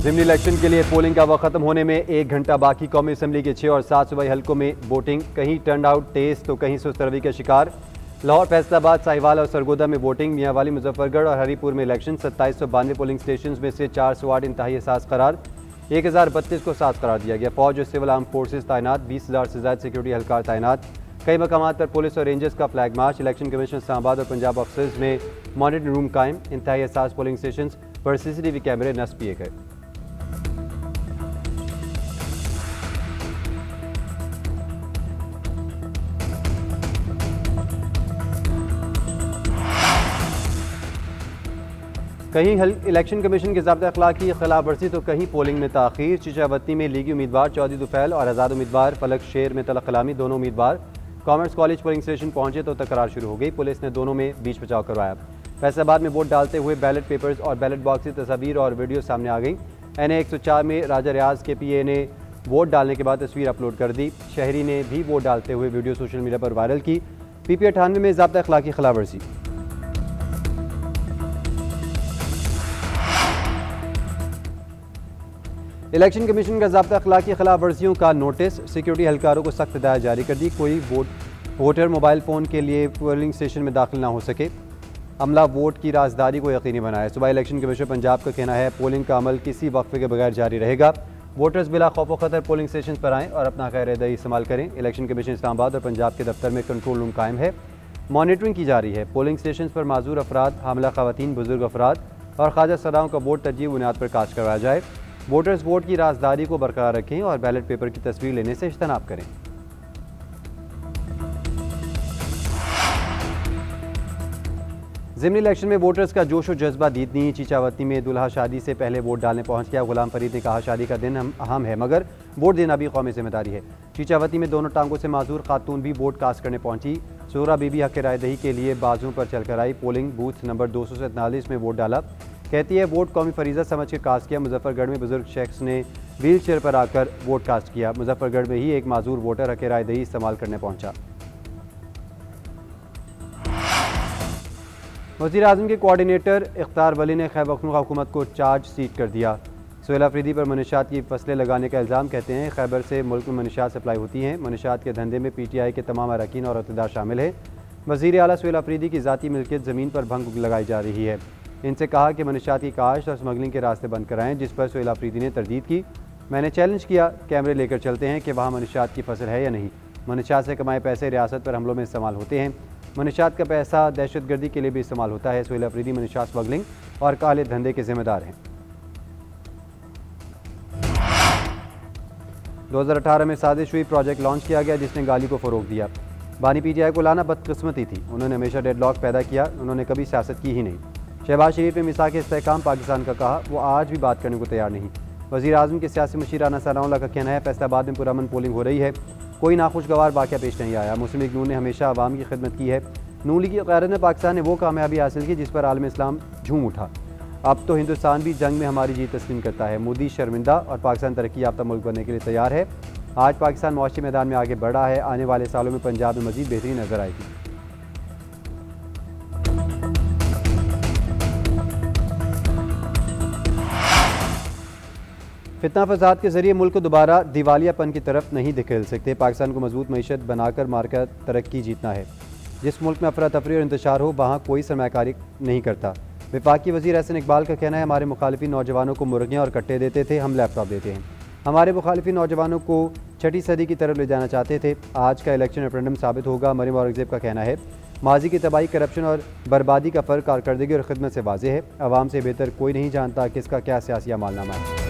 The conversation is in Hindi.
ज़िमनी इलेक्शन के लिए पोलिंग का वक्त खत्म होने में 1 घंटा बाकी। कौमी असम्बली के 6 और 7 सूबाई हल्कों में वोटिंग, कहीं टर्न आउट तेज तो कहीं सुस्त रवि का शिकार। लाहौर, फैसलाबाद, साहिवाल और सरगोदा में वोटिंग। मियांवाली, मुजफ्फरगढ़ और हरीपुर में इलेक्शन। 2792 पोलिंग स्टेशन में से 408 इंतहाई हसास करार। 1032 को साफ करार दिया गया। फौज और सिविल आर्म फोर्सेज तैनात। 20,000 से ज्यादा सिक्योरिटी एहलकार तैनात। कई मकामात पर पुलिस और रेंजर्स का flag march. Election commission Islamabad और पंजाब ऑफिसर्स में मॉनिटरिंग रूम कायम। इंतहाई हसास पोलिंग स्टेशन पर CCTV कैमरे नस्ब किए गए। कहीं इलेक्शन कमीशन के ज़ाब्ता अखलाक की खिलाफ वर्जी तो कहीं पोलिंग में ताख़ीर। चिचावती में लीगी उम्मीदवार चौधरी दुफैल और आज़ाद उम्मीदवार फलक शेर में तलक कलामी। दोनों उम्मीदवार कॉमर्स कॉलेज पोलिंग स्टेशन पहुंचे तो तकरार शुरू हो गई। पुलिस ने दोनों में बीच बचाव करवाया। फैसलाबाद में वोट डालते हुए बैलेट पेपर्स और बैलेट बॉक्स की तस्वीर और वीडियो सामने आ गई। NA 104 में राजा रियाज के PA ने वोट डालने के बाद तस्वीर अपलोड कर दी। शहरी ने भी वोट डालते हुए वीडियो सोशल मीडिया पर वायरल की। PP 98 में ज़ाब्ता अखलाक की खिलाफ वर्जी। इलेक्शन कमीशन का ज़ाब्ता अखलाक की खिलाफ वर्जियों का नोटिस। सिक्योरिटी एहलकारों को सख्त हिदायत जारी कर दी। कोई वोटर मोबाइल फ़ोन के लिए पोलिंग स्टेशन में दाखिल ना हो सके। अमला वोट की राजदारी को यकीनी बनाए। सूबाई इलेक्शन कमीशन पंजाब का कहना है पोलिंग का अमल किसी वक्फे के बगैर जारी रहेगा। वोटर्स बिला खौफ व खतर पोलिंग स्टेशन पर आएँ और अपना खैर-ए-दई इस्तेमाल करें। इलेक्शन कमीशन इस्लामाबाद और पंजाब के दफ्तर में कंट्रोल रूम कायम है। मॉनिटरिंग की जा रही है। पोलिंग स्टेशन पर माजूर अफराद, हामिला खवातीन, बुजुर्ग अफराद और ख्वाजा सदाओं का वोट तरजीह बुनियाद पर कास्ट करवाया जाए। वोटर्स वोट की राजदारी को बरकरार रखें और बैलेट पेपर की तस्वीर लेने से इज्तनाब करें। ज़िमनी इलेक्शन में वोटर्स का जोश और जज्बा दीदनी। चिचावती में दुल्हा शादी से पहले वोट डालने पहुंच गया। गुलाम फरीद ने कहा शादी का दिन अहम है मगर वोट देना भी कौमी जिम्मेदारी है। चिचावती में दोनों टांगों से माजूर खातून भी वोट कास्ट करने पहुंची। सोहरा बीबी हक रायदही के लिए बाजुओं पर चलकर आई। पोलिंग बूथ नंबर 247 में वोट डाला। कहती है वोट कौमी फरीज़ा समझ के कास्ट किया। मुजफ्फरगढ़ में बुजुर्ग शख्स ने व्हील चेयर पर आकर वोट कास्ट किया। मुजफ्फरगढ़ में ही एक माजूर वोटर हक रायदही इस्तेमाल करने पहुंचा। वज़ीर आज़म के कोऑर्डिनेटर इख्तार वली ने खैबर पख्तूनख्वा हुकूमत को चार्ज शीट कर दिया। सुहेल अफरीदी पर मनशियात की फसलें लगाने का इल्ज़ाम। कहते हैं खैबर से मुल्क में मनशियात सप्लाई होती हैं। मनशियात के धंधे में PTI के तमाम अरकान और अहदेदार शामिल हैं। वज़ीर आला सुहेल अफरीदी की ज़ाती मिल्कियत ज़मीन पर भंग लगाई जा रही है। इनसे कहा कि मनशियात की काश्त और स्मगलिंग के रास्ते बंद कराएं, जिस पर सुहेल अफरीदी ने तरदीद की। मैंने चैलेंज किया कैमरे लेकर चलते हैं कि वहाँ मनशियात की फसल है या नहीं। मनशियात से कमाए पैसे रियासत पर हमलों में इस्तेमाल होते हैं। मनशियात का पैसा दहशतगर्दी के लिए भी इस्तेमाल होता है। सुहेल अफरीदी मनशियात स्मगलिंग और काले धंधे के जिम्मेदार हैं। 2018 में साजिश हुई, प्रोजेक्ट लॉन्च किया गया जिसने गाली को फ़रोग दिया। बानी PTI को लाना बदकिस्मती थी। उन्होंने हमेशा डेडलॉक पैदा किया। उन्होंने कभी सियासत की ही नहीं। शहबाज शरीफ ने मिसाक इस्तेहकाम पाकिस्तान का कहा, वो आज भी बात करने को तैयार नहीं। वज़ीर आज़म के सियासी मशीर राना सनाउल्लाह का कहना है फैसलाबाद में पुरअमन पोलिंग हो रही है, कोई नाखुशगवार वाक़या पेश नहीं आया। मुस्लिम लीग नून ने हमेशा आवाम की खिदमत की है। नून लीग की क़यादत में पाकिस्तान ने वो कामयाबी हासिल की जिस पर आलम इस्लाम झूम उठा। अब तो हिंदुस्तान भी जंग में हमारी जीत तस्लीम करता है। मोदी शर्मिंदा और पाकिस्तान तरक्की याफ्ता मुल्क बनने के लिए तैयार है। आज पाकिस्तान मुआशी मैदान में आगे बढ़ा है। आने वाले सालों में पंजाब में मज़ीद बेहतरी नजर आएगी। फितना फसाद के जरिए मुल्क को दोबारा दिवालियापन की तरफ नहीं धकेल सकते। पाकिस्तान को मजबूत मईशत बनाकर मारकर तरक्की जीतना है। जिस मुल्क में अफरा तफरी और इंतशार हो वहाँ कोई सरमाकारी नहीं करता। वफाकी वज़ीर एहसन इकबाल का कहना है हमारे मुखालिफी नौजवानों को मुर्गियाँ और कट्टे देते थे, हम लैपटॉप देते हैं। हमारे मुखालिफी नौजवानों को 6ठी सदी की तरफ ले जाना चाहते थे। आज का इलेक्शन रेफरेंडम साबित होगा। मरियम औरंगज़ेब का कहना है माजी की तबाही, करप्शन और बर्बादी का फ़र्क कारकर्दगी और खिदमत से वाज़ेह है। आवाम से बेहतर कोई नहीं जानता कि इसका क्या सियासी मालनामा है।